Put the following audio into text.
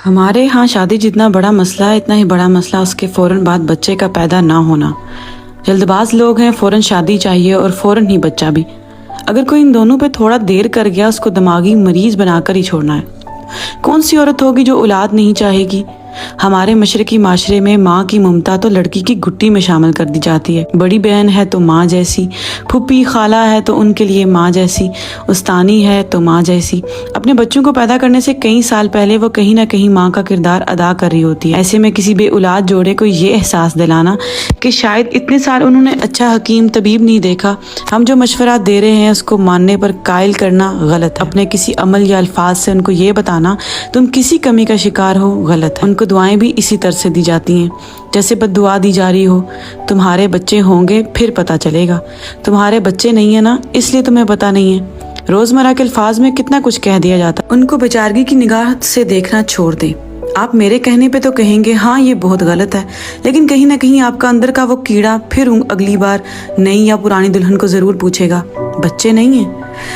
ہمارے ہاں شادی جتنا بڑا مسئلہ ہے اتنا ہی بڑا مسئلہ اس کے فوراً بعد بچے کا پیدا نہ ہونا۔ جلد باز لوگ ہیں، فوراً شادی چاہیے اور فوراً ہی بچہ بھی۔ اگر کوئی ان دونوں پہ تھوڑا دیر کر گیا اس کو دماغی مریض بنا کر ہی چھوڑنا ہے۔ کون سی عورت ہوگی جو اولاد نہیں چاہے گی؟ ہمارے مشرقی معاشرے میں ماں کی ممتا تو لڑکی کی گھٹی میں شامل کر دی جاتی ہے۔ بڑی بہن ہے تو ماں جیسی، پھوپھی خالہ ہے تو ان کے لیے ماں جیسی، استانی ہے تو ماں جیسی۔ اپنے بچوں کو پیدا کرنے سے کئی سال پہلے وہ کہیں نہ کہیں ماں کا کردار ادا کر رہی ہوتی ہے۔ ایسے میں کسی بے اولاد جوڑے کو یہ احساس دلانا کہ شاید اتنے سال انہوں نے اچھا حکیم طبیب نہیں دیکھا، ہم جو مشورہ دے رہے ہیں اس کو ماننے پر قائل کرنا غلط ہے۔ اپنے کسی عمل یا الفاظ سے ان کو یہ بتانا تم کسی کمی کا شکار ہو غلط ہے۔ ان کو دعائیں بھی اسی طرح سے دی جاتی ہیں جیسے بد دعا دی جا رہی ہو۔ تمہارے بچے ہوں گے پھر پتہ چلے گا، تمہارے بچے نہیں ہیں نا اس لیے تمہیں پتہ نہیں ہے۔ روزمرہ کے الفاظ میں کتنا کچھ کہہ دیا جاتا ہے۔ ان کو بیچارگی کی نگاہ سے دیکھنا چھوڑ دیں۔ آپ میرے کہنے پہ تو کہیں گے ہاں یہ بہت غلط ہے، لیکن کہیں نہ کہیں آپ کا اندر کا وہ کیڑا پھر اگلی بار نئی یا پرانی دلہن کو ضرور پوچھے گا بچے نہیں ہیں؟